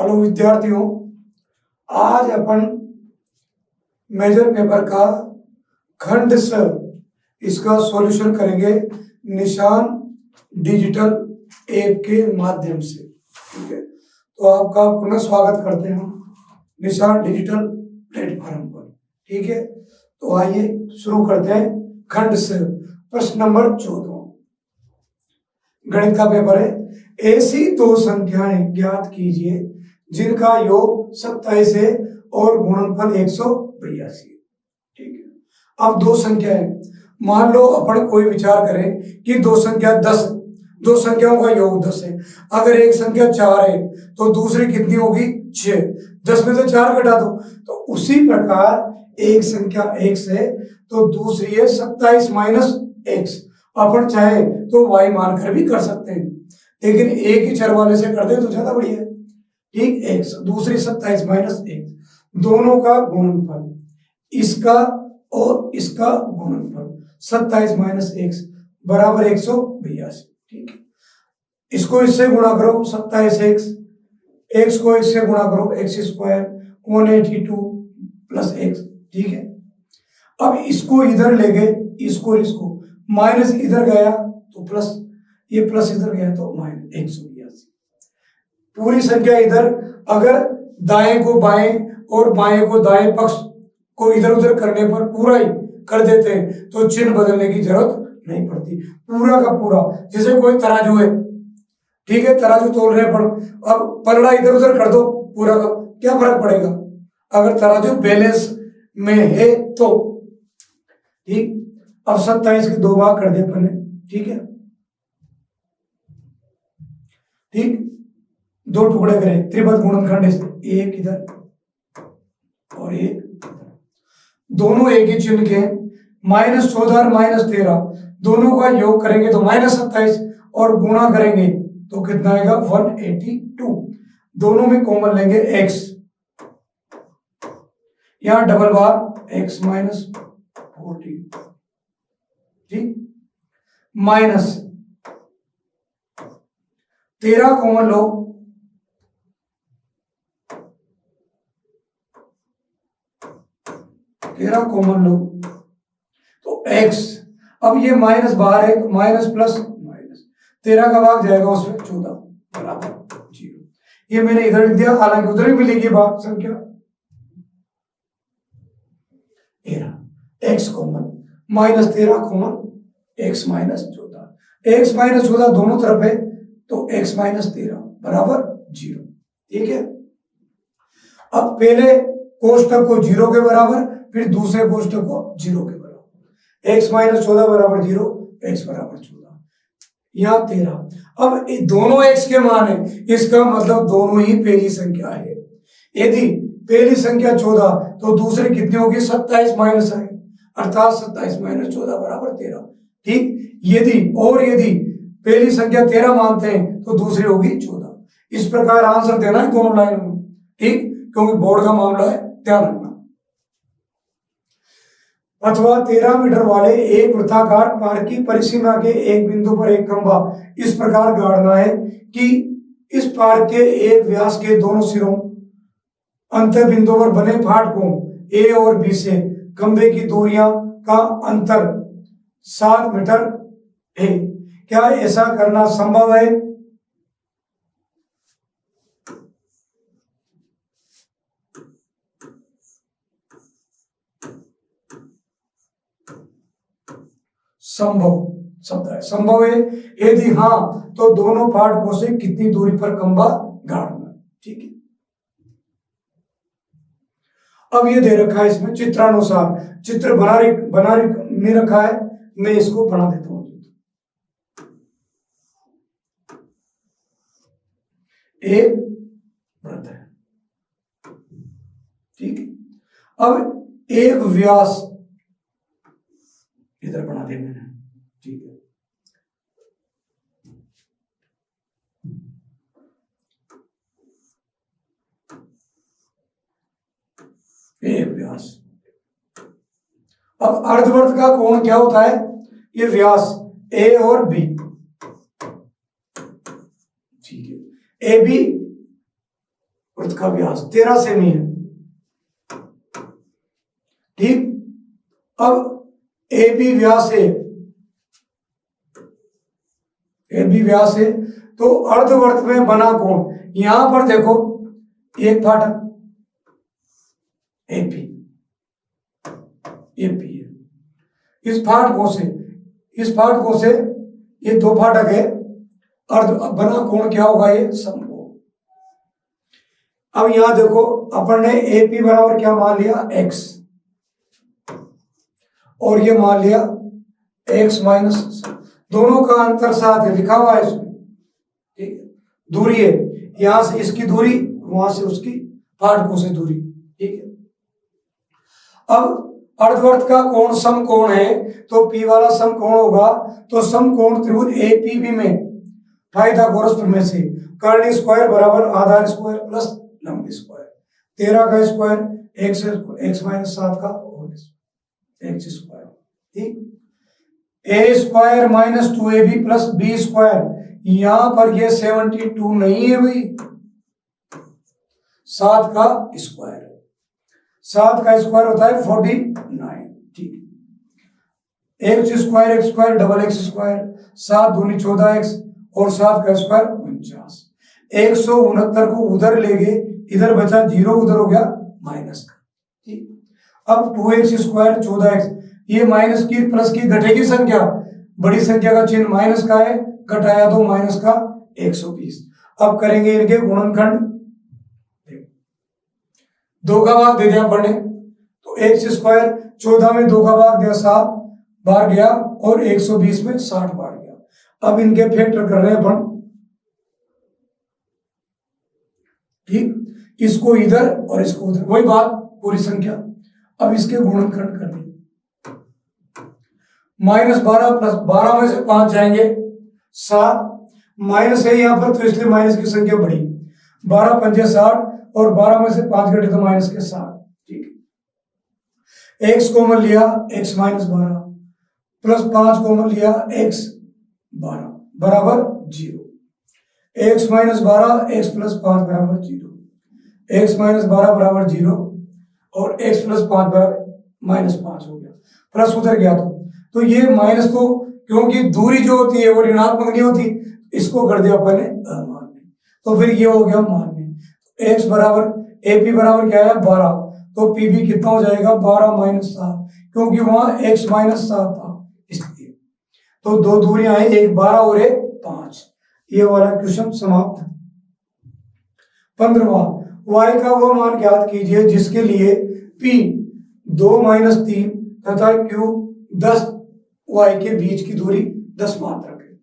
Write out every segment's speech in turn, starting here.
Hello विद्यार्थियों, आज अपन major paper का खंड स इसका सॉल्यूशन करेंगे निशान डिजिटल ऐप के माध्यम से। ठीक है, तो आपका पुनः स्वागत करते हैं निशान डिजिटल प्लेटफॉर्म पर। ठीक है, तो आइए शुरू करते हैं खंड स। प्रश्न नंबर 14 गणित का पेपर है। ऐसी दो संख्याएं ज्ञात कीजिए जिनका योग 27 है और गुणनफल 182। ठीक है, अब दो संख्याएं, मान लो अपन कोई विचार करें कि दो संख्या 10, दो संख्याओं का योग 10 है। अगर एक संख्या 4 है तो दूसरी कितनी होगी? 6। 10 में से 4 घटा दो। तो उसी प्रकार एक संख्या x है तो दूसरी है 27 माइनस x। अपन चाहे तो y मानकर भी कर सकते हैं, लेकिन एक ही चर वाले से कर दे तो ज्यादा बढ़िया है। ठीक, x दूसरी 27 माइनस x, दोनों का गुणनफल, इसका और इसका गुणनफल 27 माइनस x बराबर 182। ठीक है, इसको इससे गुणा करो 27x, x को इससे गुणा करो x स्क्वायर 182 प्लस x। ठीक है, अब इसको इधर ले गए, इसको माइनस इधर गया तो प्लस, ये प्लस इधर गया तो माइनस 182। पूरी संख्या इधर, अगर दाएं को बाएं और बाएं को दाएं पक्ष को इधर उधर करने पर पूरा ही कर देते हैं तो चिन्ह बदलने की जरूरत नहीं पड़ती। पूरा का पूरा, जैसे कोई तराजू है, ठीक है, तराजू तोल रहे पर अब पलड़ा इधर उधर कर दो पूरा का, क्या फर्क पड़ेगा अगर तराजू बैलेंस में है तो। ठीक, अब 27 के 2 भाग कर दे अपन ने। ठीक है, ठीक, 2 टुकड़े करें, त्रिपद गुणनखंड, एक इधर और एक, दोनों एक ही चिन्ह के, -14 और -13 दोनों का योग करेंगे तो -27 और गुणा करेंगे तो कितना आएगा? 182। दोनों में कॉमन लेंगे x, यहां डबल बार x माइनस 40। ठीक, माइनस 13 कॉमन लो, तो x, अब ये माइनस बाहर है तो माइनस प्लस माइनस 13 का भाग जाएगा उसमें 14 बराबर 0। ये मैंने इधर लिख दिया, हालांकि उधर भी मिलेगी भाग संख्या। x common, -13 common, x minus 14, x minus 14 दोनों तरफ है तो x माइनस 13 बराबर 0। ठीक है, अब पहले कोष्टक को 0 के बराबर, फिर दूसरे कोष्टक को 0 के बराबर, x माइनस 14 बराबर 0, x बराबर 14, यहाँ 13। अब दोनों x के मान है, इसका मतलब दोनों ही पहली संख्या है। यदि पहली संख्या 14 तो दूसरी कितनी होगी? 27 माइनस है, अर्थात 27 माइनस 14 बराबर 13। ठीक, यदि पहली संख्या 13 मानते हैं तो दूसरी होगी 14। इस प्रकार आंसर देना है दोनों लाइनों में। ठीक, क्योंकि बोर्ड का मामला है, ध्यान रखना। अथवा 13 मीटर वाले एक वृत्ताकार पार की परिसीमा के एक बिंदु पर एक खंभा इस प्रकार गाड़ना है कि इस पार के एक व्यास के दोनों सिरों अंतर बिंदु पर बने फाटकों ए और बी से खंभे की दूरियां का अंतर 7 मीटर है। क्या ऐसा करना संभव है? संभव शब्द है, संभव है। यदि हाँ तो दोनों फाटकों से कितनी दूरी पर खंभा गाड़ना। ठीक है, अब ये दे रखा है इसमें चित्रानुसार, चित्र बना नहीं रखा है, मैं इसको बना देता हूं। एक वृत्त है, ठीक है, अब एक व्यास इधर बना दिया मैंने। ठीक है, एक व्यास। अब अर्धवृत्त का कोण क्या होता है? ये व्यास ए और बी। ठीक है, ए बी वृत्त का व्यास 13 सेमी है। ठीक, अब ए बी व्यास है, ए बी व्यास है, तो अर्धवर्त में बना कोण, यहां पर देखो एक फाटक एपी, एपी है। इस फाटकों से ये दो फाटक है, अर्ध बना कोण क्या होगा, ये समकोण। अब यहां देखो अपन ने एपी बराबर क्या मान लिया, एक्स, और ये मान लिया एक्स माइनस, दोनों का अंतर 7 है, लिखा हुआ है इसमें। ठीक है, दूरी है, यहां से इसकी दूरी, वहां से उसकी फाटकों से दूरी। ठीक है, अब अर्धवर्त का कोण समकोण है, तो पी वाला समकोण होगा, तो समकोण त्रिभुज एपीबी में पाइथागोरस प्रमेय से कर्ण स्क्वायर बराबर आधार स्क्वायर प्लस लंब स्क्वायर, 13 का स्क्वायर एक्स माइनस 7 का होल एक्स स्क्वायर। ठीक, a square minus 2ab plus b square, यहां पर ये 72 नहीं है भाई, 7 का स्क्वायर, 7 का स्क्वायर होता है 49। ठीक, x square double x square, 7 दूनी 14 एक्स और 7 का स्क्वायर 49। 169 को उधर ले गए, इधर बचा 0, उधर हो गया माइनस का। ठीक, अब 2x स्क्वायर 14x, ये माइनस की प्लस की घटेगी संख्या, बड़ी संख्या का चिन्ह माइनस का है, घटाया तो माइनस का 120। अब करेंगे इनके गुणनखंड, दो का भाग दे दिया पढ़ने, तो एक्स स्क्वायर 14 में 2 का भाग दिया 7 बार गया, और 120 में 60 बार गया। अब इनके फैक्टर कर रहे हैं अपन। ठीक, इसको इधर और इसको उधर, वही बात, पूरी संख्या। अब इसके गुणनखंड कर दिए, -12 प्लस 12 में से 5 जाएंगे 7, माइनस है यहां पर तो इसलिए माइनस की संख्या बढ़ी, 12 पंजे 60 और 12 में से 5 घटे तो माइनस के 60। ठीक है, एक्स कॉमन लिया, एक्स माइनस 12 प्लस 5 कॉमन लिया, एक्स 12 बराबर 0, एक्स माइनस 12 एक्स प्लस 5 बराबर 0, एक्स माइनस 12 बराबर 0 और एक्स प्लस 5 बराबर -5 हो गया, प्लस उधर गया तो ये माइनस, तो क्योंकि दूरी जो होती है वो ऋणात्मक नहीं होती, इसको कर दिया अपन ने अमान्य, तो फिर ये हो गया मान्य। एक्स बराबर एपी बराबर क्या है 12, तो पीबी कितना हो जाएगा 12 माइनस 7, क्योंकि वहां एक्स माइनस 7 था इसलिए। तो दो दूरियां हैं, एक 12 और एक 5। ये वाला क्वेश्चन समाप्त। 15वां, y का वो मान ज्ञात कीजिए जिसके लिए p 2 - 3 तथा q 10 y के बीच की दूरी 10 मात्रक है।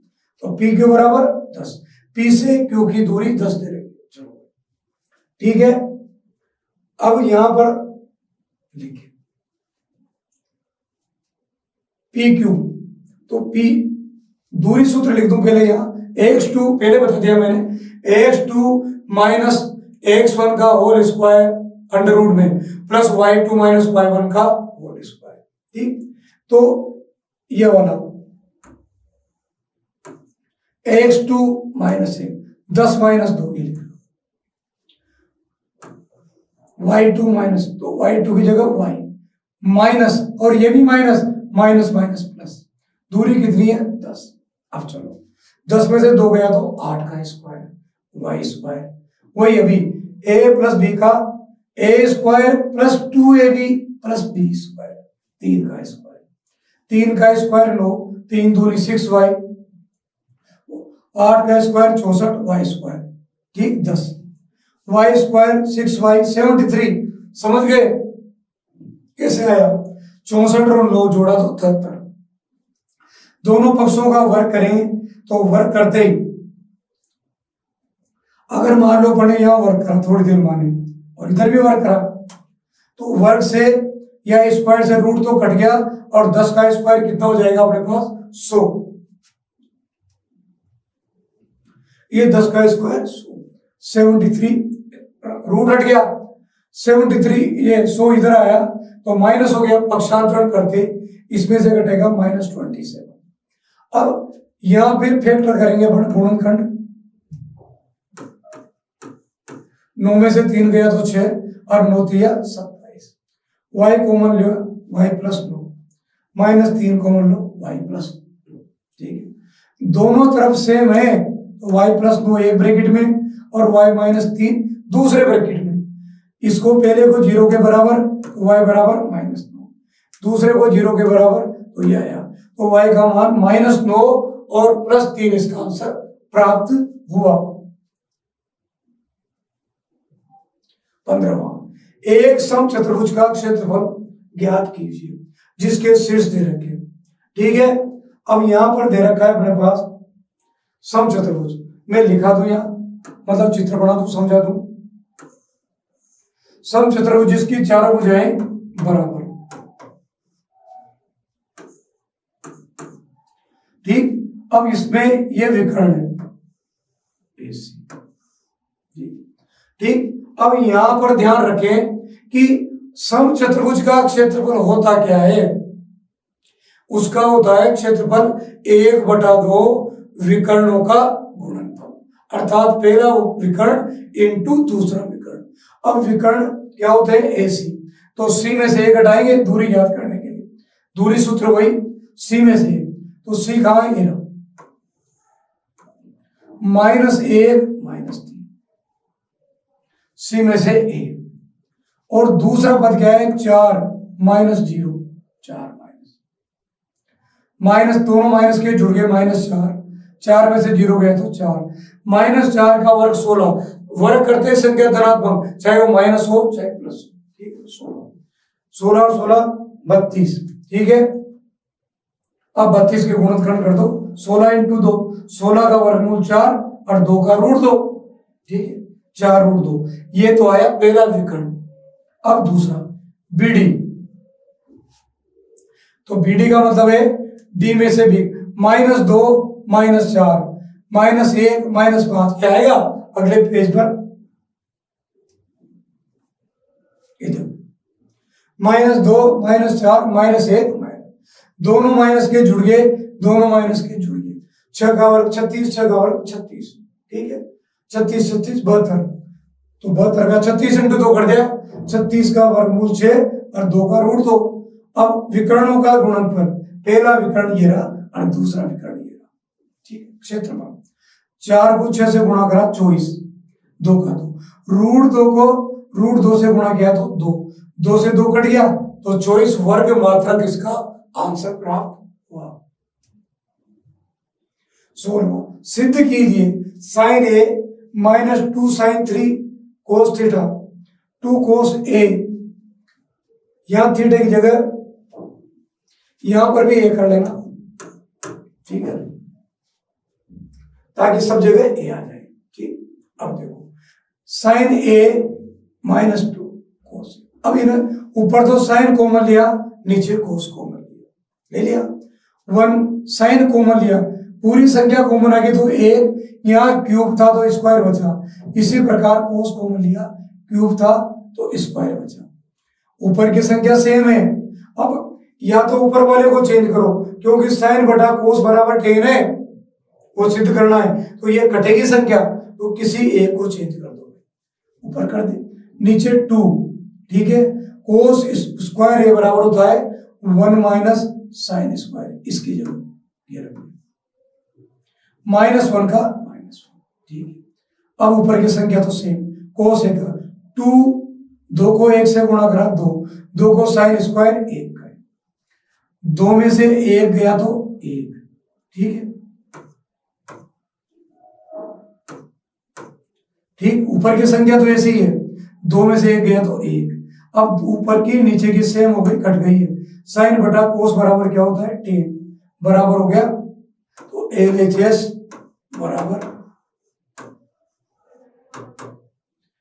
तो p q बराबर 10, p से q की दूरी 10 दे रहे। चलो ठीक है, अब यहां पर लिखिए पी क्यू, तो p दूरी सूत्र लिख दूं पहले, यहां x2 पहले बता दिया मैंने, x2 माइनस x1 का होल स्क्वायर अंडर रूट में प्लस y2 माइनस y1 का होल स्क्वायर। ठीक, तो ये वाला x2 माइनस 1 10 माइनस 2 ये लिखा, y2 माइनस, तो y2 की जगह y माइनस, और ये भी माइनस माइनस माइनस प्लस, दूरी कितनी है 10। अब चलो 10 में से 2 गया तो 8 का स्क्वायर y स्क्वायर, वही अभी a प्लस बी का a square plus 2ab plus b square, 3 का स्क्वायर, 3 का स्क्वायर 9, 3 दूनी 6y, 8 का स्क्वायर 64 y स्क्वायर, ठीक 10, y स्क्वायर 6y 73। समझ गए कैसे आया? 64 और 9 जोड़ा तो 73। दोनों पक्षों का वर्ग करें तो वर्ग करते ही, अगर मान लो पढ़े यहां वर्ग करा थोड़ी देर माने और इधर भी वर्ग करा, तो वर्ग से या स्क्वायर से रूट तो कट गया, और 10 का स्क्वायर कितना हो जाएगा अपने पास 100। ये 10 का स्क्वायर 73, रूट हट गया 73, ये 100 इधर आया तो माइनस हो गया, पक्षांतरण करके इसमें से घटेगा -27। अब यहां फिर फैक्टर करेंगे अपन गुणनखंड, 9 में से 3 गया तो 6 और 9 तिया 27। y कॉमन लो y प्लस 9 माइनस 3 कॉमन लो y प्लस 2। ठीक है, दोनों तरफ सेम है तो y प्लस 9 एक ब्रैकेट में और y माइनस 3 दूसरे ब्रैकेट में। इसको पहले को 0 के बराबर तो y बराबर माइनस 9, दूसरे को 0 के बराबर तो ये आया, तो y का मान माइनस 9 और प्लस 3 इसका आंसर प्राप्त हुआ। 15वां, एक समचतुर्भुज का क्षेत्रफल ज्ञात कीजिए जिसके शीर्ष दे रखे। ठीक है, अब यहां पर दे रखा है अपने पास समचतुर्भुज, मैं लिखा दूं यहां, मतलब चित्र बना दूं, समझा दूं। समचतुर्भुज जिसकी चारों भुजाएं बराबर। ठीक, अब इसमें ये विकर्ण है AC। ठीक, अब यहां पर ध्यान रखें कि समचतुर्भुज का क्षेत्रफल होता क्या है, उसका होता है क्षेत्रफल 1/2 विकर्णों का गुणनफल, अर्थात पहला विकर्ण इंटू दूसरा विकर्ण। अब विकर्ण क्या होते हैं AC, तो C में से 1 हटाएंगे दूरी ज्ञात करने के लिए, दूरी सूत्र वही C में से, तो C कहां है, -1 -3 C में से 1, और दूसरा पद क्या है 4 -0 4 माइनस, दोनों माइनस के जुड़ गए -4, 4 में से 0 गए तो 4, -4 का वर्ग 16, वर्ग करते संख्या धनात्मक, चाहे वो माइनस हो चाहे प्लस हो। ठीक है, 16 और 16 32। ठीक है, अब 32 के गुणनखंड कर दो, 16 × 2, 16 का वर्गमूल 4 और 2 का रूट 2। ठीक है, 4 रूट 2, ये तो आया पहला विकर्ण। अब दूसरा BD, तो BD का मतलब है D में से भी -2 -4 -1 -5, क्या आएगा अगले पेज पर, इधर -2 -4 -1, दोनों माइनस के जुड़ गए, दोनों माइनस के जुड़ गए, 6 का वर्ग 36, 6 का वर्ग 36। ठीक है, 36 36 72, तो 72 का 36 × 2 कर दिया, 36 का वर्गमूल 6 और 2 का रूट 2। अब विकर्णों का गुणनफल, पहला विकर्ण ये रहा और दूसरा विकर्ण ये रहा। ठीक है, क्षेत्रफल 4 को 6 से गुणा करा 24, 2 का 2, रूट 2 को रूट 2 से गुणा किया तो 2, 2 से 2 कट गया तो 24 वर्ग मात्रक इसका आंसर प्राप्त हुआ। 16वां, सिद्ध कीजिए sin A -2 sin 3 cos theta 2 cos A, यहां थीटा की जगह यहां पर भी A कर लेना। ठीक है, ताकि सब जगह A आ जाए। ठीक, अब देखो sin A -2 cos, अब इन्हें ऊपर तो sin कॉमन लिया, नीचे cos कॉमन ले लिया, 1 sin कॉमन लिया, पूरी संख्या कॉमन आ गई तो 1, यहाँ क्यूब था तो स्क्वायर बचा, इसी प्रकार cos कॉमन लिया, क्यूब था तो स्क्वायर बचा। ऊपर की संख्या सेम है, अब या तो ऊपर वाले को चेंज करो, क्योंकि sin बटा cos बराबर 10 है, वो सिद्ध करना है, तो ये कटेगी संख्या, तो किसी एक को चेंज कर दो, ऊपर कर दे, नीचे 2। ठीक है, cos स्क्वायर ये बराबर होता है 1 - sin स्क्वायर, इसकी जगह ये रखो -1 का -1। ठीक है, अब ऊपर की संख्या तो सेम, cos है 2, 2 को 1 से गुणा करा 2, 2 को sin स्क्वायर 1 का, 2 में से 1 गया तो 1। ठीक है, ठीक, ऊपर की संख्या तो ऐसी ही है, 2 में से 1 गया तो 1, अब ऊपर की नीचे की सेम हो गई, कट गई है, sin बटा cos बराबर क्या होता है 10, बराबर हो गया, तो LHS बराबर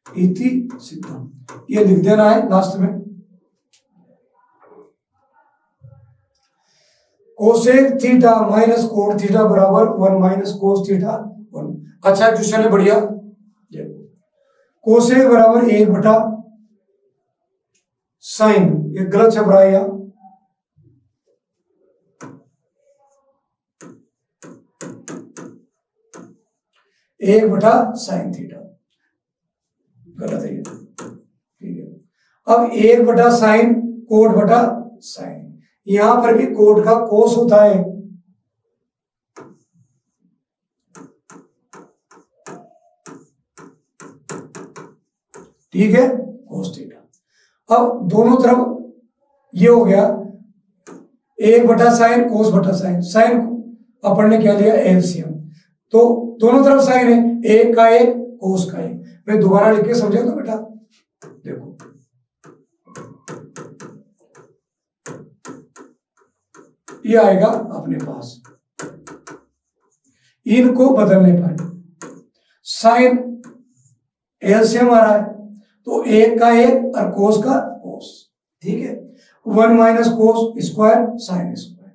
इति सिद्धम, ये लिख देना है लास्ट में। Cosec theta minus cot theta बराबर 1 - cos थीटा 1। अच्छा क्वेश्चन है, बढ़िया। कोसेक बराबर 1 बटा साइन, ये गलत छप रहा है यहाँ, एक बटा साइन थीटा, गलत है ये, ठीक है। अब 1/sin कोट बटा साइन, यहां पर भी कोट का कोस होता है, ठीक है, कोस थीटा। अब दोनों तरफ ये हो गया 1/sin कोस बटा साइन, साइन अपन ने क्या लिया एलसीएम, तो दोनों तरफ साइन है, एक का एक कोस का एक। मैं दोबारा लिख के समझा तो बेटा, देखो ये आएगा अपने पास, इनको बदलने पर साइन एलसीएम आ रहा है, तो एक का एक और कोस का कोस, ठीक है, 1 minus cos square sine square.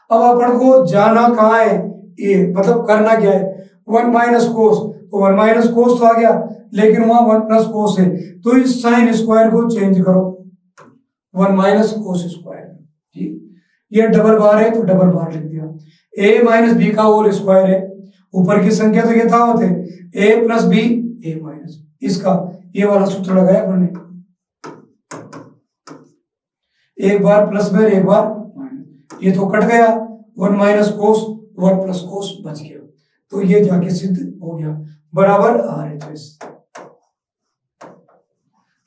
अब अपन को जाना कहाँ है, ये मतलब करना क्या है, 1 माइनस कोस, तो 1 माइनस कोस तो आ गया, लेकिन वहां 1 प्लस कोस है, तो इस साइन स्क्वायर को चेंज करो 1 माइनस कोस स्क्वायर, ठीक, ये डबल बार है तो डबल बार लिख दिया, a माइनस बी का होल स्क्वायर है, ऊपर की संख्या तो ये था होते a plus B a minus, इसका ये वाला सूत्र लगाया अपन ने, एक बार प्लस में एक बार माइनस, ये तो कट गया, 1 माइनस कोस 1 प्लस कोस बच गया, तो ये जाके सिद्ध हो गया, बराबर RHS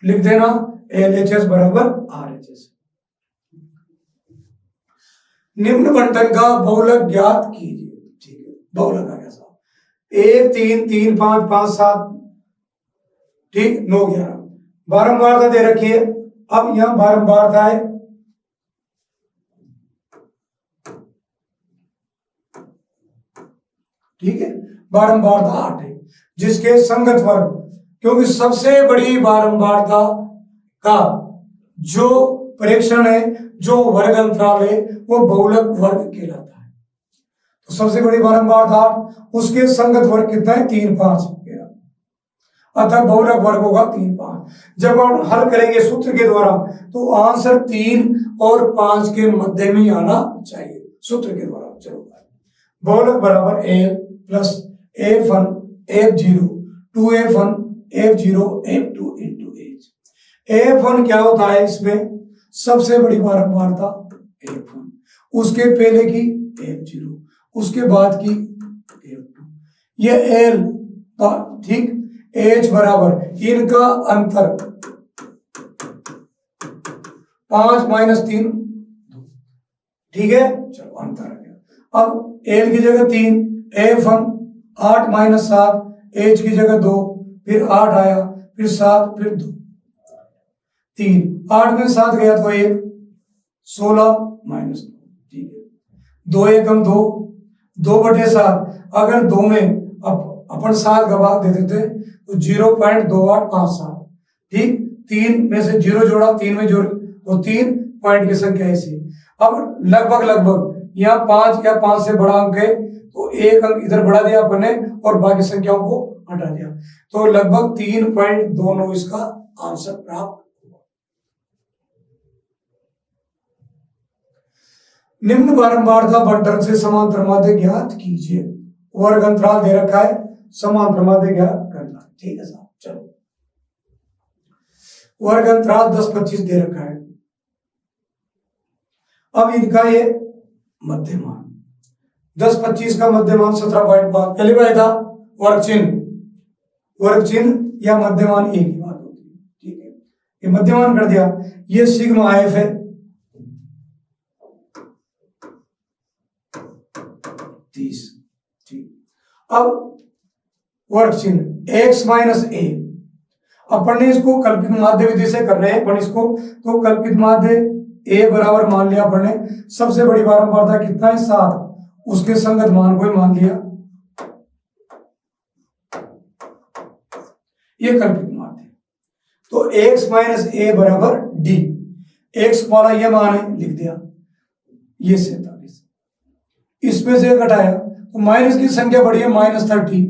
लिख देना, LHS बराबर RHS। निम्न बंटन का बहुलक ज्ञात कीजिए, ठीक है, बहुलक आ गया साहब, 1 3 3 5 5 7, ठीक, 9 11, बारंबारता दे रखी है, अब यहां बारंबारता है, ठीक है, बारंबारता 8 है, जिसके संगत वर्ग, क्योंकि सबसे बड़ी बारंबारता का जो प्रेक्षण है, जो वर्ग अंतराल है, वो बहुलक वर्ग कहलाता है, तो सबसे बड़ी बारंबारता 8, उसके संगत वर्ग कितना है 3 5, अतः बहुलक वर्ग होगा 3 5। जब हम हल करेंगे सूत्र के द्वारा तो आंसर 3 और 5 के मध्य में ही आना चाहिए सूत्र के द्वारा। चलो, बहुलक बराबर L plus F1 F0 2F1 F0 F2 into H। F1 क्या होता है, इसमें सबसे बड़ी बारंबारता F1, उसके पहले की F0, उसके बाद की F2, ये L, ठीक, H बराबर इनका अंतर 5 माइनस 3, ठीक है, चलो अंतर आ गया। अब L की जगह 3, F1 8 माइनस 7, H की जगह 2, फिर 8 आया, फिर 7, फिर 2 3, 8 में 7 गया तो 1, 16 माइनस 2, ठीक है, 2 एकम 2, 2/7, अगर 2 में अपन 7 गवा दे देते तो 0.2857, ठीक, 3 में से 0 जोड़ा, 3 में जोड़ तो 3 पॉइंट की संख्या ऐसी। अब लगभग यहाँ 5 या 5 से बड़ा अंक है, तो एक अंक इधर बढ़ा दिया अपन ने और बाकी संख्याओं को हटा दिया, तो लगभग 3.29 इसका आंसर प्राप्त हुआ। निम्न बारंबारता बंटन से समांतर माध्य ज्ञात कीजिए, वर्ग अंतराल दे रखा है, समांतर माध्य ज्ञात करना, ठीक है साहब। चलो, वर्ग अंतराल 10-25 दे रखा है, अब इनका ये मध्यमान 10-25 का मध्यमान 17.5, पहले बताया था वर्ग चिन्ह या मध्यमान एक ही बात होती है, ठीक है, ये मध्यमान कर दिया, ये सिग्मा एफ है 30, ठीक। अब वर्ग चिन्ह x माइनस ए, अपन ने इसको कल्पित माध्य विधि से कर रहे हैं अपन इसको, तो कल्पित माध्य a बराबर मान लिया अपन ने, सबसे बड़ी बारंबारता कितना है 7, उसके संगत मान को ही मान लिया, ये कल्पित माध्य, तो x माइनस ए बराबर d, x वाला ये मान है लिख दिया, ये 47, इसमें से घटाया तो माइनस की संख्या बढ़ी है -30,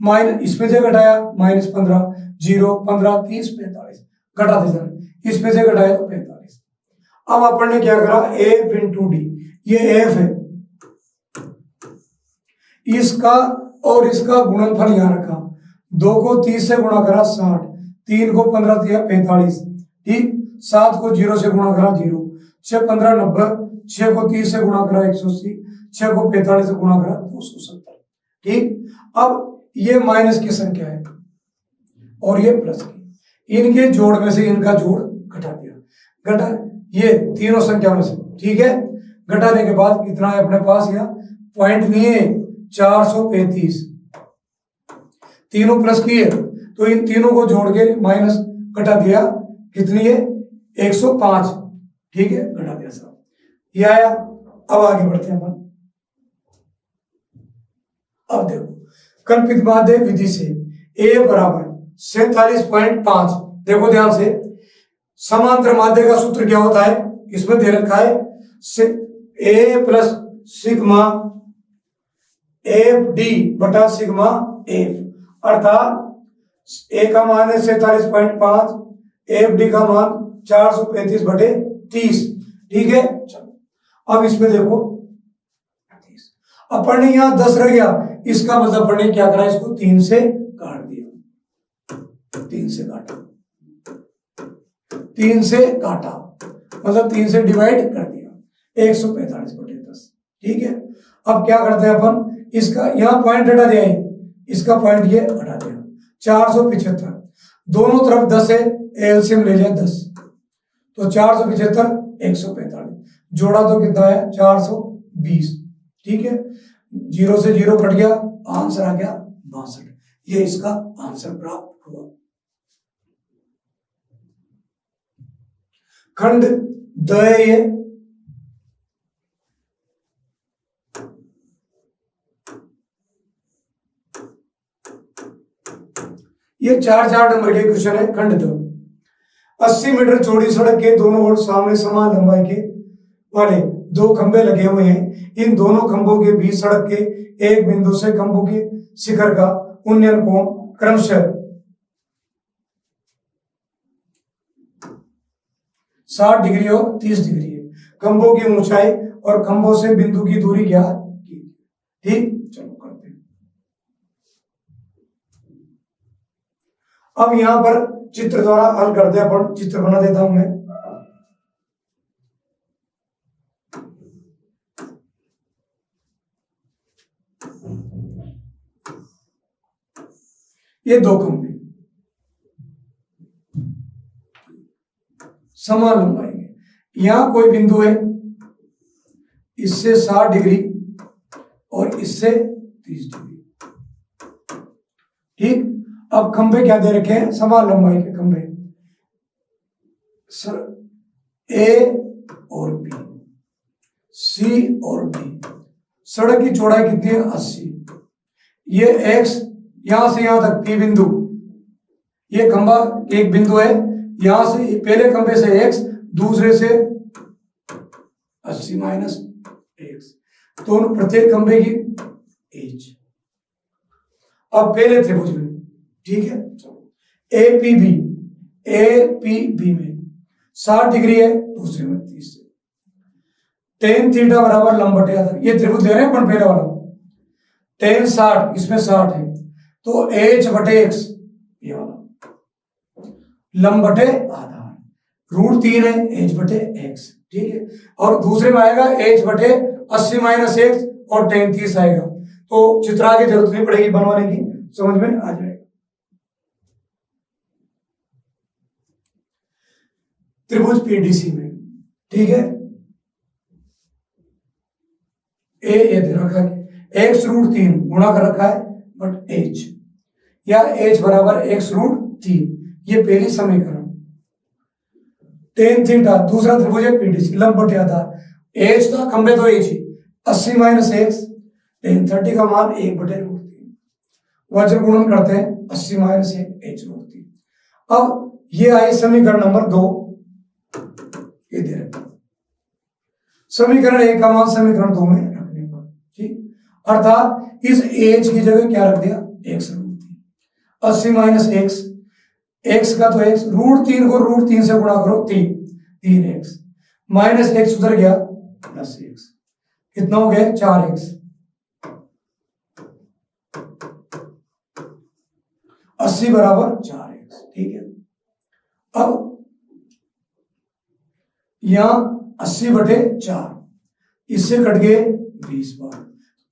माइनस इसमें से घटाया -15, 0 15 30 45, घटाते जाए, इसमें से घटाया तो 45। अब अपन ने क्या करा, f इंटू डी, ये f है, इसका और इसका गुणनफल यहां रखा, 2 को 30 से गुणा करा 60, 3 को 15 दिया 45, ठीक। 7 को 0 से गुणा करा 0, 6 15 90, 6 को 30 से गुणा करा 180, 6 को 45 से गुणा करा 270, ठीक। अब ये माइनस की संख्या है और ये प्लस की, इनके जोड़ में से इनका जोड़ घटा दिया, घटा ये तीनों संख्या में से, ठीक है। घटाने के बाद कितना है अपने पास, यहाँ पॉइंट नहीं है 435, तीनों प्लस की है तो इन तीनों को जोड़ के माइनस घटा दिया, कितनी है 105, ठीक है, घटा दिया सब, ये आया। अब आगे बढ़ते हैं अपन। अब देखो कल्पित माध्य विधि से a बराबर 47.5, देखो ध्यान से, समांतर माध्य का सूत्र क्या होता है, इसमें दे रखा है a plus sigma F D बटा सिग्मा एफ, अर्थात a का मान है 47.5, एफ डी का मान 435 बटे 30, ठीक है। चलो अब इसमें देखो अपन ने यहां 10 रह गया, इसका मतलब अपन ने क्या करा, इसको 3 से काट दिया, 3 से काटा, 3 से काटा मतलब 3 से डिवाइड कर दिया, 145 बटे 10, ठीक है। अब क्या करते हैं अपन, इसका यहां पॉइंट हटा दिया, इसका पॉइंट ये हटा दिया, 475, दोनों तरफ 10 है, एलसीएम ले लिया 10, तो 475 145, जोड़ा तो कितना है 420, ठीक है। 0 से 0 कट गया, आंसर आ गया 62, ये इसका आंसर प्राप्त हुआ। खंड द ये ये 4 नंबर के क्वेश्चन है। खंड दो, 80 मीटर चौड़ी सड़क के दोनों ओर सामने समान लंबाई के वाले 2 खंभे लगे हुए हैं। इन दोनों खंभों के बीच सड़क के एक बिंदु से खंभों के शिखर का उन्नयन कोण क्रमशः 60 डिग्री और 30 डिग्री है। खंभों की ऊंचाई और खंभों से बिंदु की दूरी ज्ञात की, ठीक। चलो करते हैं। अब यहां पर चित्र द्वारा हल करते हैं अपन, चित्र बना देता हूं मैं। ये 2 खंभे समान लंबाई के, यहां कोई बिंदु है, इससे 60 डिग्री और इससे 30 डिग्री, ठीक। अब खंभे क्या दे रखे हैं, समान लंबाई के खंभे, ए और बी, सी और डी। सड़क की चौड़ाई कितनी है 80, ये एक्स यहां से यहां तक पी बिंदु, ये खंभा एक बिंदु है, यहां से पहले खंभे से एक्स, दूसरे से 80 माइनस एक्स, दोनों प्रत्येक खंभे की एज। अब पहले त्रिभुज में, ठीक है, ए पी बी में 60 डिग्री है, दूसरे में 30 है। टेन थीटा बराबर लंब बटे आधार, ये त्रिभुज ले रहे हैं अपन पहले वाला, टेन 60, इसमें 60 है, तो एच बटे एक्स, ये वाला लंब बटे आधार, √3 है, एच बटे एक्स, ठीक है। और दूसरे में आएगा एच बटे 80 माइनस एक्स और टेन 30 आएगा, तो चित्रा की जरूरत नहीं पड़ेगी बनवाने की, समझ में आ जाएगा। त्रिभुज पीडीसी में, ठीक है, ए दे रखा है, एक्स √3 गुणा कर रखा है बट एच, या एच बराबर x√3, ये पहली समीकरण। टेन थीटा दूसरा त्रिभुज है पीडीसी, लंब बटे आधार, एच था खंबे तो एच ही, 80 माइनस एक्स, टेन 30 का मान 1 बटे √3, वज्र गुणन करते हैं 80 माइनस h√3। अब ये आई समीकरण नंबर 2, ये दे रखा समीकरण 1 का मान समीकरण 2 में रखने पर, ठीक। अर्थात इस एच की जगह क्या रख दिया, x√3, 80 माइनस एक्स का तो x, √3 को √3 से गुणा करो 3x, माइनस एक्स उधर गया प्लस एक्स, कितना हो गया 4x, 80 बराबर 4x, ठीक है। अब यहां 80/4, इससे कट गए 20 बार।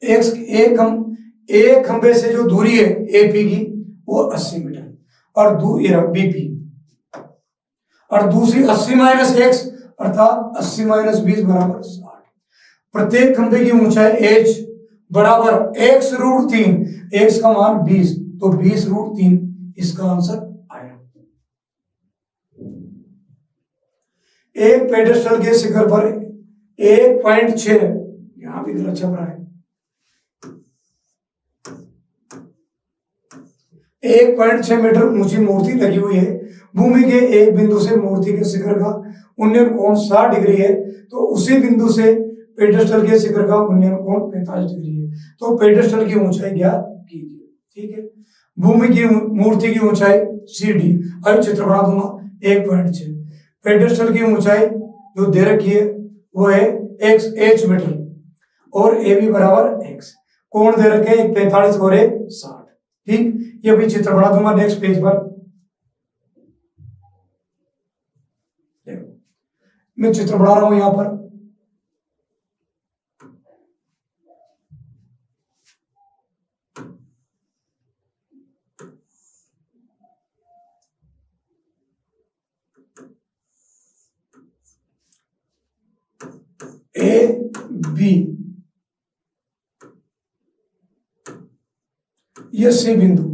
एक खंबे से जो दूरी है एपी की वो 80 मीटर और बीपी, और दूसरी 80-x अर्थात 80-20 बराबर 60। प्रत्येक खंबे की ऊंचाई h बराबर x√3, x का मान 20, तो 20√3 इसका आंसर आया। एक पेडेस्टल के शिखर पर 1.6, यहां भी गलत छप रहा है, 1.6 मीटर ऊंची मूर्ति लगी हुई है। भूमि के एक बिंदु से मूर्ति के शिखर का उन्नयन कोण 60 डिग्री है, तो उसी बिंदु से पेडेस्टल के शिखर का उन्नयन कोण 45 डिग्री है। तो पेडेस्टल की ऊंचाई ज्ञात कीजिए। ठीक है, भूमि की मूर्ति की ऊंचाई CD, अभी चित्र बना दूंगा, 1.6। पेडेस्टल की ऊंचाई जो दे रखी है वो है h मीटर और AB बराबर x, कोण दे रखे एक 45 और एक 60। ठीक, ये भी चित्र बना दूंगा नेक्स्ट पेज पर। मैं चित्र बना रहा हूं यहां पर। ए बी, ये सी बिंदु,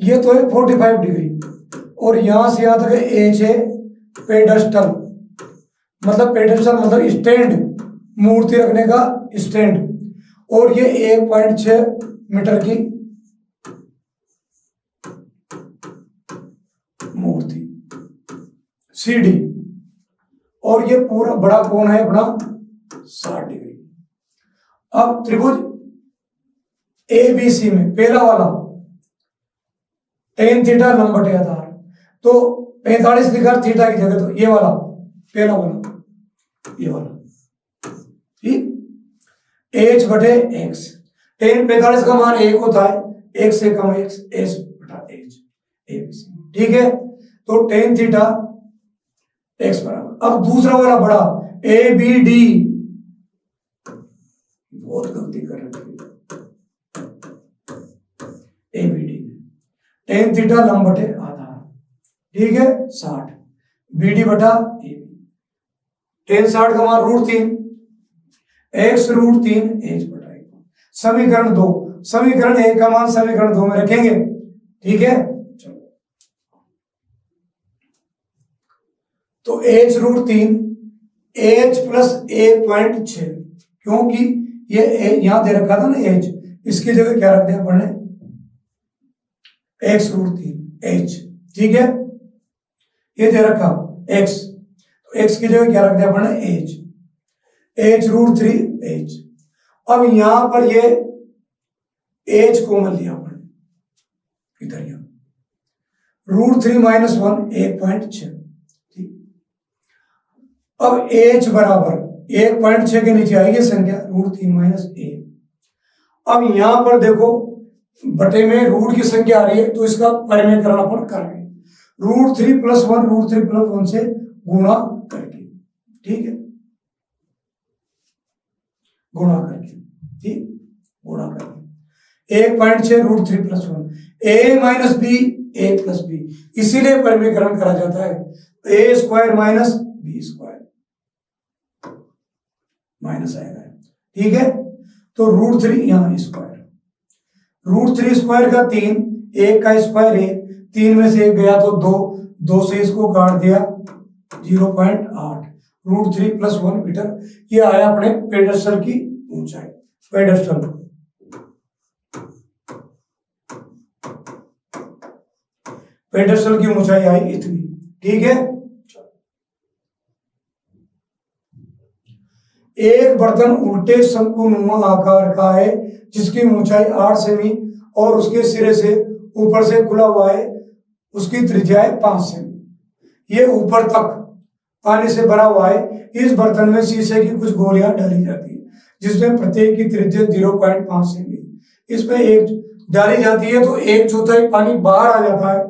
ये तो है 45 डिग्री, और यहां से यहां तक एच है पेडेस्टल, मतलब पेडेस्टल मतलब स्टैंड, मूर्ति रखने का स्टैंड, और ये 1.6 मीटर की मूर्ति CD, और ये पूरा बड़ा कोण है अपना 60 डिग्री। अब त्रिभुज ABC में पहला वाला tan थीटा लंब बटे आधार, तो 45 लिखा थीटा की जगह, तो ये वाला पहला वाला, ये वाला, ठीक, h/x, tan 45 का मान 1 होता है, 1 से कम x, h/h, ABC। ठीक है, तो tan थीटा x बराबर। अब दूसरा वाला बड़ा ABD, बहुत गलती कर रहे हैं, ABD tan थीटा लंब बटे आधार, ठीक है, 60, BD बटा AB, tan 60 का मान √3, x√3 h/1। समीकरण 2, समीकरण 1 का मान समीकरण 2 में रखेंगे। ठीक है, चलो, तो h√3 h प्लस 1.6, क्योंकि ये यहां दे रखा था ना h, इसकी जगह क्या रख दिया पढ़ने, x√3 h। ठीक है, ये दे रखा x, तो x की जगह क्या रख दिया पढ़ने h, h√3 h। अब यहां पर ये h कॉमन लिया पढ़ने, इधर यहां √3 - 1 1.6। अब h बराबर 1.6 के नीचे आएगी संख्या √3 - 1। अब यहां पर देखो बटे में रूट की संख्या आ रही है, तो इसका परिमेयकरण अपन कर रहे हैं, √3 + 1 √3 + 1 से गुणा करके। ठीक है, गुणा करके, ठीक, गुणा करके 1.6 √3 + 1, a - b a + b, इसीलिए परिमेयकरण करा जाता है, a² - b² माइनस आएगा। ठीक है, तो √3 यहां स्क्वायर, √3 स्क्वायर का 3, 1 का स्क्वायर 1, 3 में से 1 गया तो 2, 2 से इसको काट दिया 0.8, √3 + 1 मीटर। ये आया अपने पेडेस्टल की ऊंचाई, पेडेस्टल की ऊंचाई आई इतनी। ठीक है, एक बर्तन उल्टे शंकुनुमा आकार का है, जिसकी ऊंचाई 8 सेमी और उसके सिरे से ऊपर से खुला हुआ है, उसकी त्रिज्या है 5 सेमी। ये ऊपर तक पानी से भरा हुआ है। इस बर्तन में शीशे की कुछ गोलियां डाली जाती है, जिसमें प्रत्येक की त्रिज्या 0.5 सेमी। इसमें एक डाली जाती है तो 1/4 पानी बाहर आ जाता है,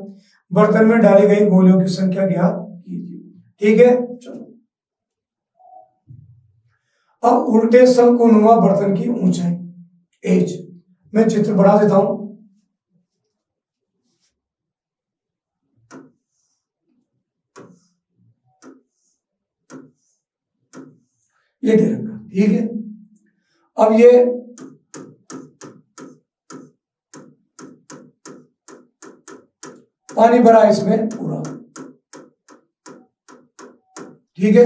बर्तन में डाली गई गोलियों की संख्या ज्ञात कीजिए। ठीक है, चलो अब उल्टे शंकुनुमा बर्तन की ऊंचाई एज, मैं चित्र बढ़ा देता हूं। ये दे रखा, ठीक है। अब ये पानी भरा इसमें पूरा, ठीक है।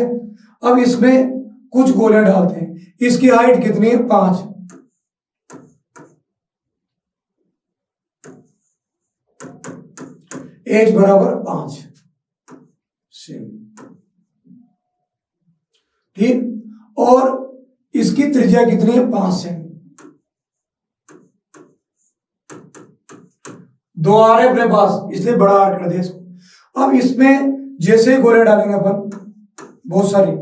अब इसमें कुछ गोले डालते हैं, इसकी हाइट कितनी है 5, एज बराबर 5, ठीक। और इसकी त्रिज्या कितनी है 5 सेमी, 2 आर है अपने पास, इसलिए बड़ा आर कर दिया इसको। अब इसमें जैसे ही गोले डालेंगे अपन बहुत सारी,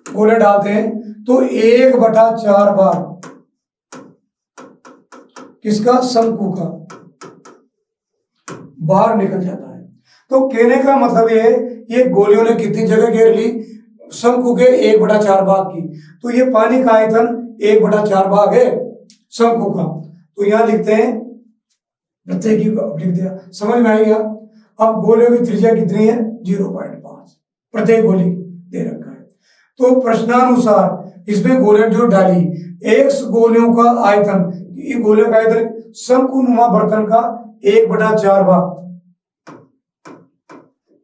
गोले डालते हैं तो 1/4 बार किसका, शंकु का बाहर निकल जाता है। तो कहने का मतलब ये गोलियों ने कितनी जगह घेर ली, शंकु के 1/4 भाग की। तो ये पानी का आयतन 1/4 भाग है शंकु का। तो यहां लिखते हैं, प्रत्येक लिख दिया, समझ में आएगा। अब गोलियों की त्रिज्या कितनी है 0.5, प्रत्येक गोली दे रखा है। तो प्रश्नानुसार इसमें गोलियां जो डाली, एक गोलियों का आयतन, ये गोलियों का आयतन शंकुनुमा बर्तन का 1/4 भाग,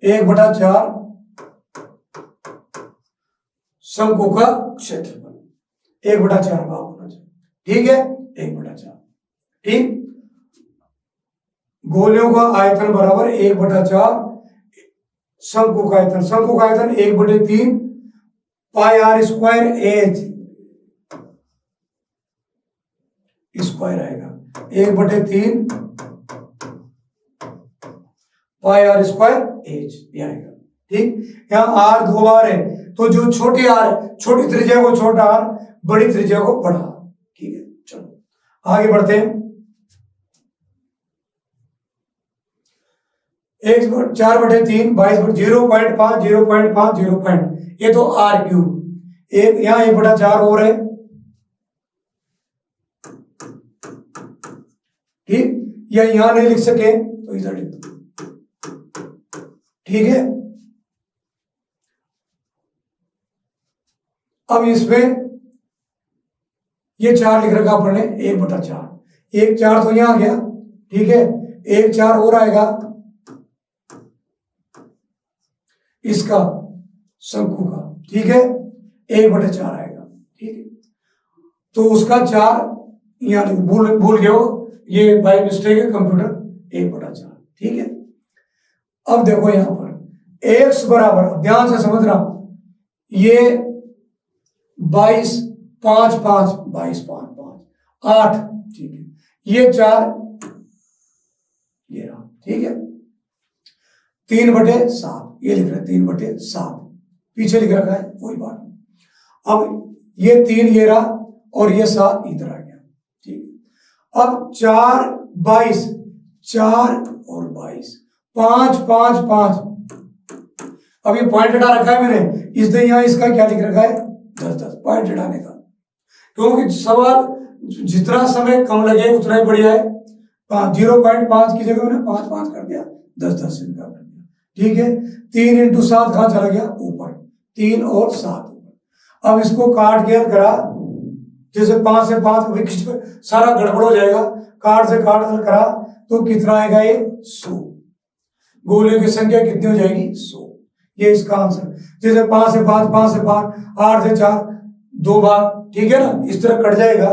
1/4 शंकु का क्षेत्रफल, 1/4 भाग होना चाहिए, ठीक है, 1/4, ठीक। गोलियों का आयतन बराबर 1/4 शंकु का आयतन, शंकु का आयतन 1/3 पाई आर स्क्वायर एच स्क्वायर आएगा, 1/3 पाई आर स्क्वायर एच ये आएगा, ठीक। यहाँ आर 2 बार है, तो जो छोटी आर है, छोटी त्रिज्या को छोटा आर, बड़ी त्रिज्या को बड़ा, ठीक है। चलो आगे बढ़ते हैं। 4/3 22 0.5 0.5 0. ये तो आर क्यूब, एक यहाँ 1/4 और है, ठीक। या यहां नहीं लिख सके तो इधर लिख दो, ठीक है। अब इसमें ये 4 लिख रखा अपन ने, 1/4, 1/4 तो यहां आ गया, ठीक है। 1/4 और आएगा इसका शंकु का, ठीक है, 1/4 आएगा, ठीक है। तो उसका 4 यहां भूल गए हो, ये बाय मिस्टेक है कंप्यूटर, 1/4, ठीक है। अब देखो यहां पर x बराबर, ध्यान से समझना, ये 22 5 5 22 5 5 8, ठीक है। ये 4 ये रहा, ठीक है। 3/7 ये लिख रहे हैं, 3/7 पीछे लिख रखा है, कोई बात नहीं। अब ये 3 ये रहा और ये 7 इधर आ गया, ठीक है। अब 4 22, 4 और 22 5 5 5, अब ये पॉइंट हटा रखा है मैंने, इसलिए यहां इसका क्या लिख रखा है 10 10, पॉइंट हटाने का, क्योंकि सवाल जितना समय कम लगे उतना ही बढ़िया है। 0.5 की जगह मैंने 5 5 कर दिया, 10 10 इनका कर दिया, ठीक है। 3 × 7 कहां चला गया ऊपर, 3 और 7 ऊपर। अब इसको काट के करा, जैसे 5 से 5 सारा गड़बड़ हो जाएगा, काट से काट करा तो कितना आएगा ये 100, गोलियों की संख्या कितनी हो जाएगी 100, ये इसका आंसर। जैसे 5 से 5 5 से 5 8 से 4 2 बार, ठीक है ना, इस तरह कट जाएगा।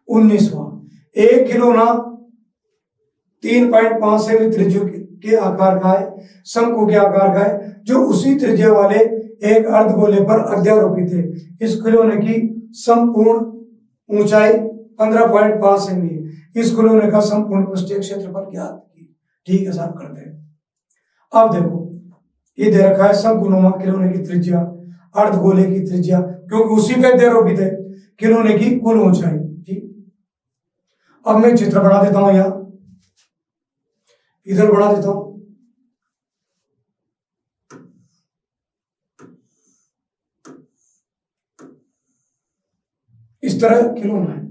19वां, 1 खिलौना 3.5 सेमी त्रिज्या के आकार का है, शंकु के आकार का है, जो उसी त्रिज्या वाले एक अर्धगोले पर अध्यारोपित है। इस खिलौने की संपूर्ण ऊंचाई 15.5 सेमी है। इस खिलौने का संपूर्ण पृष्ठीय क्षेत्रफल ज्ञात की, ठीक है साहब, करते हैं। अब देखो ये दे रखा है शंकुनुमा खिलौने की त्रिज्या, अर्धगोले की त्रिज्या, क्योंकि उसी पे आरोपित है खिलौने की कुल ऊंचाई। ठीक, अब मैं चित्र बढ़ा देता हूं, यहां इधर बढ़ा देता हूं। इस तरह खिलौना है।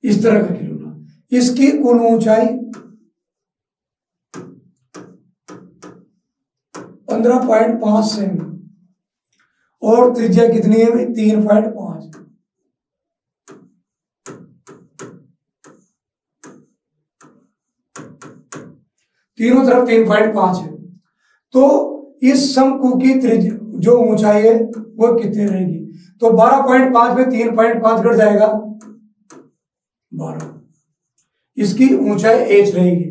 इस तरह का खिलौना, इसकी कुल ऊंचाई 15.5 सेमी और त्रिज्या कितनी है भाई 3.5। तीनों तरफ 3.5 है। तो इस शंकु की त्रिज्या जो ऊंचाई है वो कितनी रहेगी? तो 12.5 में 3.5 घट जाएगा 12, इसकी ऊंचाई h रहेगी।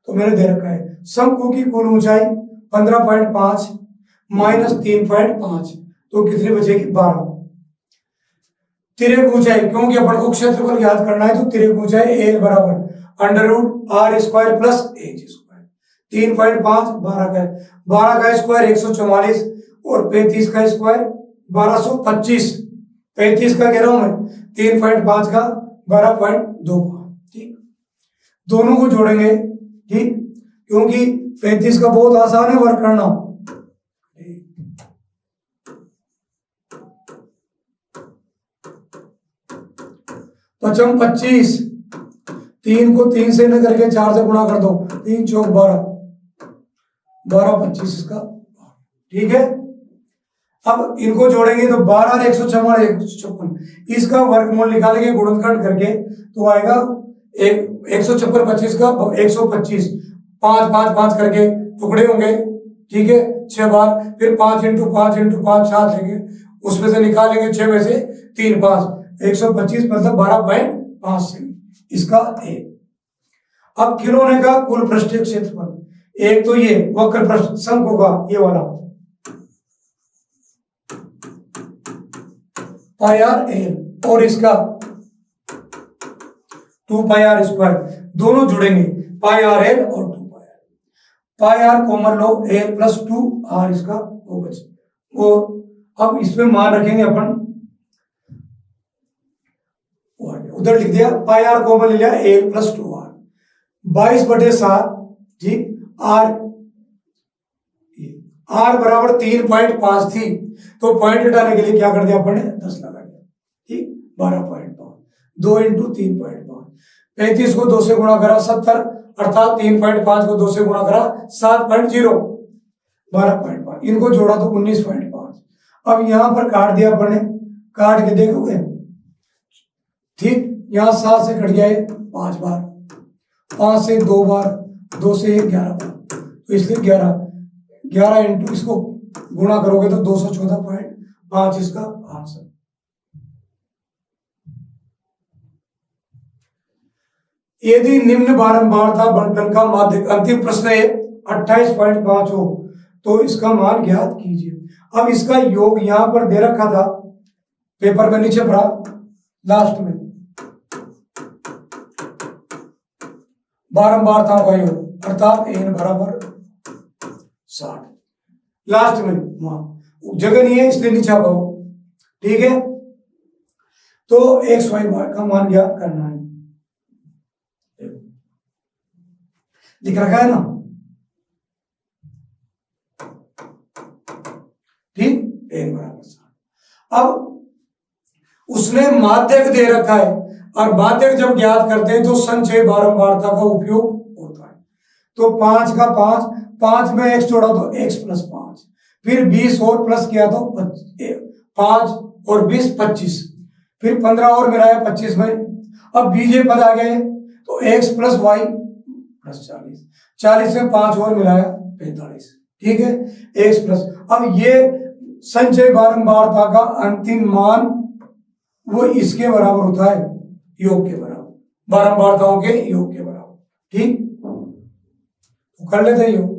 तो मैंने दे रखा है शंकु की कुल ऊंचाई 15.5 माइनस 3.5, तो कितनी बचेगी 12। तिर्यक ऊंचाई, क्योंकि अपन को क्षेत्रफल ज्ञात करना है, तो तिर्यक ऊंचाई एल बराबर under root R square plus H square. 3.5 12 का स्क्वायर 144 और 35 का स्क्वायर 1225। 35 का कह रहा हूं मैं, 3.5 का 12.25। ठीक, दोनों को जोड़ेंगे। ठीक, क्योंकि 35 का बहुत आसान है वर्क करना। 25, 3 को 3 से न करके 4 से गुणा कर दो, 3 चौक 12, 12 25 इसका। ठीक है, अब इनको जोड़ेंगे तो 12 और 156, इसका वर्गमूल निकालेंगे गुणनखंड करके, तो आएगा 156 25 का 125, 5 5 5 करके टुकड़े होंगे। ठीक है, 6 बार, फिर 5 इंटू 5 इंटू 5 7 लेंगे, उसमें से निकालेंगे 6 में से 3 5, 125 मतलब 12.5 सेमी इसका ए। अब खिलौने का कुल पृष्ठीय क्षेत्रफल, एक तो ये वक्र पृष्ठ शंकु का ये वाला पाई आर एल, और इसका 2 पाई आर स्क्वायर, दोनों जुड़ेंगे पाई आर एल और 2 pi r. Pi r common लो, एल प्लस 2 आर इसका वो बचे। और अब इसमें मान रखेंगे अपन, उधर लिख दिया पाई आर कॉमन ले लिया, एल प्लस 2 आर 22/7। ठीक, आर आर बराबर 3.5 थी, तो पॉइंट हटाने के लिए क्या कर दिया अपन ने 10 लगा दिया। ठीक, 12.5, 2 इंटू 3.5, 35 को 2 से गुणा करा 70, अर्थात 3.5 को 2 से गुणा करा 7.0, 12.5, इनको जोड़ा तो 19.5। अब यहां पर काट दिया अपन ने, काट के देखोगे। ठीक, यहां 7 से कट गया है 5 बार, 5 से 2 बार, 2 से 11 बार, तो इसलिए 11 इंटू इसको गुणा करोगे तो 214.5 इसका आंसर। यदि निम्न बारंबारता बंटन का माध्यक, अंतिम प्रश्न है 28.5 हो तो इसका मान ज्ञात कीजिए। अब इसका योग यहां पर दे रखा था पेपर में, नीचे पढ़ा लास्ट में, बारंबारताओं का योग अर्थात एन बराबर 60। लास्ट में वहां जगह नहीं है इसलिए नीचे पाओ। ठीक है, तो एक्स वाई का मान ज्ञात करना है, लिख रखा है ना। ठीक, एन बराबर 60। अब उसने माध्यक दे रखा है, और माध्यक जब ज्ञात करते हैं तो संचय बारंबारता का उपयोग होता है। तो 5 का 5, 5 में x जोड़ा तो x प्लस 5, फिर 20 और प्लस किया तो 5 और 20 25, फिर 15 और मिलाया 25 में। अब बीजे पद आ गए तो x प्लस वाई प्लस 40, 40 में 5 और मिलाया 45। ठीक है, x प्लस, अब ये संचय बारंबारता का अंतिम मान वो इसके बराबर होता है, योग के बराबर, बारंबारताओं के योग के बराबर। ठीक, तो कर लेते हैं योग,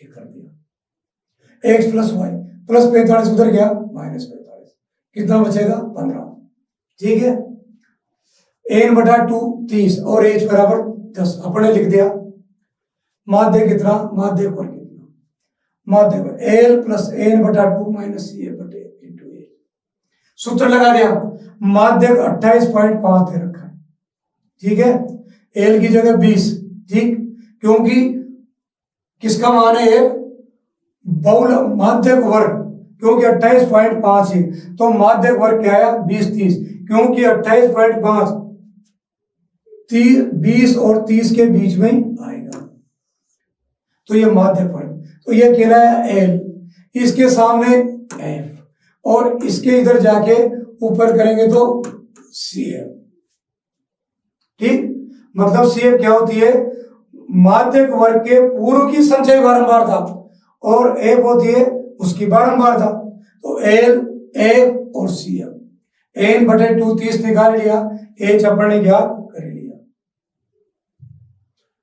ये कर दिया। x प्लस वाई प्लस 45 उधर गया माइनस 45, कितना बचेगा 15। ठीक है। n बटा 2 30 और h बराबर 10 अपने लिख दिया। माध्य कितना, माध्य पर कितना, माध्य l प्लस n बटा 2 माइनस सी बटे इंटू ए। सूत्र लगा दिया। माध्य 28.5 दे रखा है, ठीक है। l की जगह 20, ठीक, क्योंकि किसका मान है, एक बहुल माध्यक वर्ग, क्योंकि 28.5 है तो माध्यक वर्ग क्या आया 20 30, क्योंकि 28.5 20 और 30 के बीच में आएगा, तो ये माध्यक वर्ग, तो ये कहलाया एल, इसके सामने एफ और इसके इधर जाके ऊपर करेंगे तो सी एफ, ठीक। मतलब सी एफ क्या होती है, माध्यक वर्ग के पूर्व की संचय बारंबारता और एफ होती है उसकी बारंबारता। तो एल एफ और सी एफ, एन बटे 2 30 निकाल लिया, एच अपन ने ज्ञात कर लिया,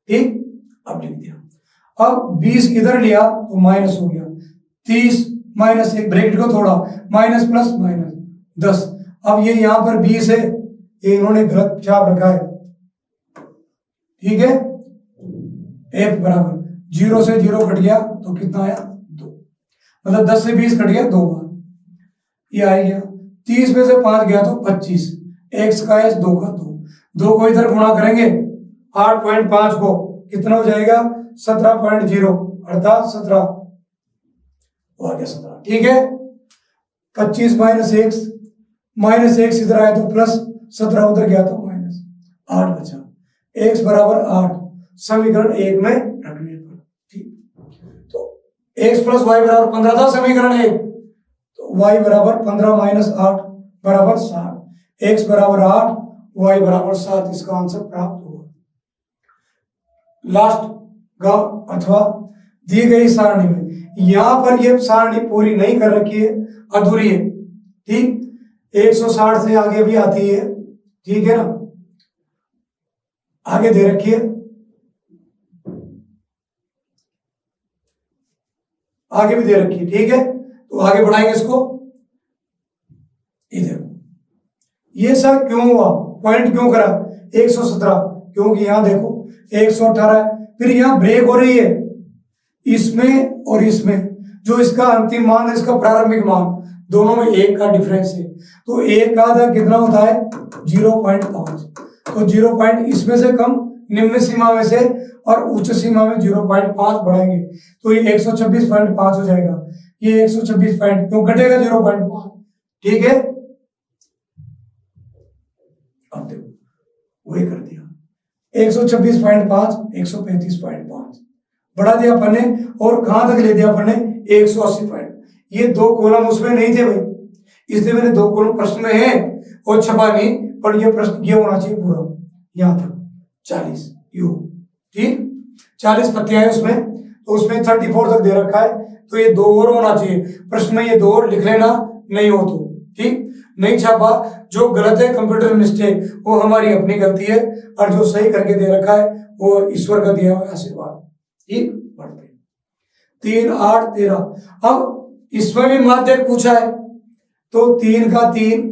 ठीक। अब लिख दिया। अब 20 इधर लिया तो माइनस हो गया, 30 माइनस 1 ब्रैकेट को थोड़ा, माइनस प्लस माइनस 10। अब ये यहां पर 20 है, ये इन्होंने गलत छाप रखा है, ठीक है। एफ बराबर 0 से 0 कट गया तो कितना आया 2, मतलब 10 से 20 कट गया 2 बार, ये आ गया। 30 में से 5 गया तो 25, x का h 2 का 2 को इधर गुणा करेंगे 8.5 को, कितना हो जाएगा 17.0 अर्थात 17 हो गया 17, ठीक है। 25 माइनस x इधर आया तो प्लस, 17 उधर गया तो माइनस, 8 बचा, x बराबर 8 समीकरण 1 में रखने पर, ठीक। तो x प्लस वाई बराबर 15 था समीकरण 1, तो y बराबर 15 माइनस 8 बराबर 7, x बराबर 8 y बराबर 7, इसका आंसर प्राप्त होगा। लास्ट का अथवा दी गई सारणी में, यहां पर ये सारणी पूरी नहीं कर रखी है, अधूरी है, ठीक। 160 से आगे भी आती है, ठीक है ना, आगे दे रखी है, आगे भी दे रखी है, ठीक है। तो आगे बढ़ाएंगे इसको। इधर ये सब क्यों हुआ, पॉइंट क्यों करा 117, क्योंकि यहां देखो 118 है, फिर यहां ब्रेक हो रही है इसमें और इसमें, जो इसका अंतिम मान है, इसका प्रारंभिक मान, दोनों में 1 का डिफरेंस है, तो 1 का आधा कितना होता है 0.5, तो 0. इसमें से कम निम्न सीमा में से और उच्च सीमा में 0.5 बढ़ाएंगे तो ये 126.5 हो जाएगा, ये 126 क्यों घटेगा 0.5, ठीक है। अब देखो वही कर दिया, 126.5 135.5 बढ़ा दिया अपन ने, और कहां तक ले दिया अपन ने 180. ये 2 कॉलम उसमें नहीं थे भाई, इसलिए मैंने 2 कॉलम प्रश्न में है और छपा नहीं, पर ये प्रश्न ये होना चाहिए पूरा यहां तक 40 यू, ठीक। 40 पत्तियां है उसमें, तो उसमें 34 तक दे रखा है, तो ये 2 और होना चाहिए प्रश्न में, ये 2 और लिख लेना, नहीं हो तो ठीक, नहीं छापा, जो गलत है कंप्यूटर मिस्टेक, वो हमारी अपनी गलती है, और जो सही करके दे रखा है वो ईश्वर का दिया हुआ आशीर्वाद, ठीक। पढ़ते 3 8 13। अब इसमें भी माध्यक पूछा है, तो 3 का 3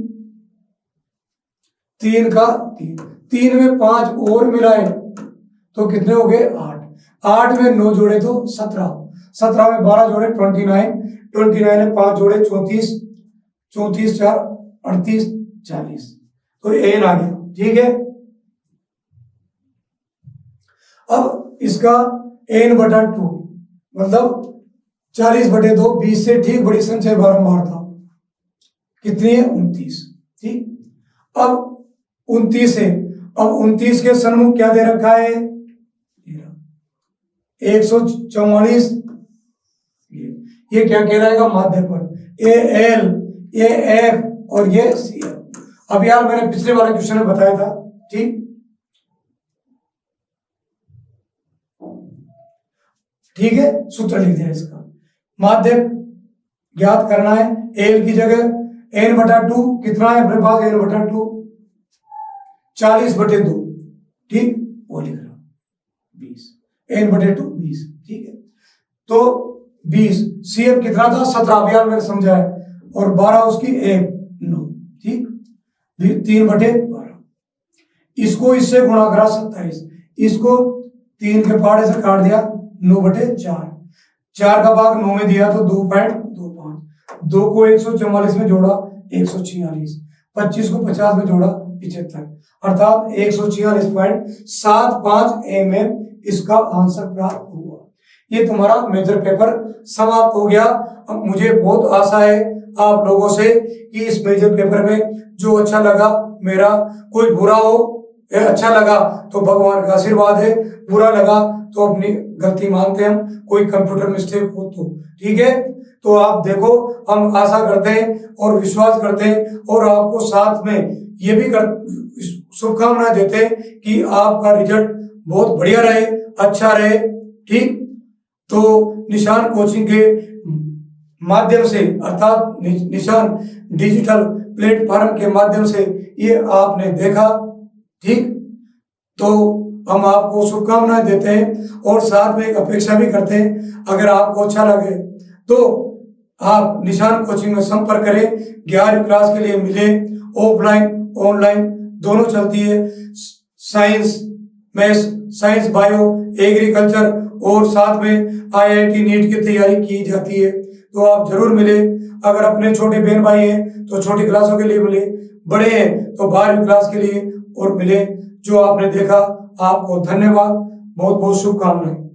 3 का 3 3 में 5 और मिलाए तो कितने हो गए 8, 8 में 9 जोड़े तो 17, 17 में 12 जोड़े 29, 29 में 5 जोड़े 34, 34 4 38 40, तो एन आ गया, ठीक है। अब इसका एन बटा 2 मतलब 40/2, 20 से ठीक बड़ी संख्या बारंबार था, कितनी है 29, ठीक। अब 29 है, अब 29 के सन्मुख क्या दे रखा है 144, ये क्या कहलाएगा माध्य पर, ए एल ए एफ और ये सी एफ। अब यार मैंने पिछले वाले क्वेश्चन में बताया था, ठीक, ठीक है। सूत्र लिख दिया इसका, माध्य ज्ञात करना है, एल की जगह एन बटा 2 कितना है अपने पास, एन बटा 2 40/2, ठीक, वो लिख रहा 20, एन बटे 2 20, ठीक है। तो 20 सी एफ कितना था 17, अभी मैंने समझाया, और 12 उसकी 1 9, ठीक। 3/12, इसको इससे गुणा करा 27, इसको 3 के पहाड़े से काट दिया 9/4, 4 का भाग 9 में दिया तो 2.25, 2 को 144 में जोड़ा 146, 25 को 50 में जोड़ा 75, अर्थात 146.75 mm इसका आंसर प्राप्त हुआ। ये तुम्हारा मेजर पेपर समाप्त हो गया। अब मुझे बहुत आशा है आप लोगों से कि इस मेजर पेपर में जो अच्छा लगा मेरा, कोई बुरा हो या अच्छा लगा तो भगवान का आशीर्वाद है, बुरा लगा तो अपनी गलती मानते हैं हम, कोई कंप्यूटर मिस्टेक हो तो ठीक है। तो आप देखो, हम आशा करते हैं और विश्वास करते हैं और आपको साथ में ये भी शुभकामनाएं देते हैं कि आपका रिजल्ट बहुत बढ़िया रहे, अच्छा रहे, ठीक। तो निशान कोचिंग के माध्यम से अर्थात निशान डिजिटल प्लेटफॉर्म के माध्यम से ये आपने देखा, ठीक। तो हम आपको शुभकामनाएं देते हैं और साथ में एक अपेक्षा भी करते हैं, अगर आपको अच्छा लगे तो आप निशान कोचिंग में संपर्क करें। 11वीं क्लास के लिए मिले, ऑफलाइन ऑनलाइन दोनों चलती है, science maths, science bio, agriculture और साथ में IIT नीट की तैयारी की जाती है। तो आप जरूर मिले, अगर अपने छोटे बहन भाई हैं तो छोटी क्लासों के लिए मिले, बड़े हैं तो 12वीं क्लास के लिए और मिले। जो आपने देखा आपको धन्यवाद, बहुत बहुत शुभकामनाएं।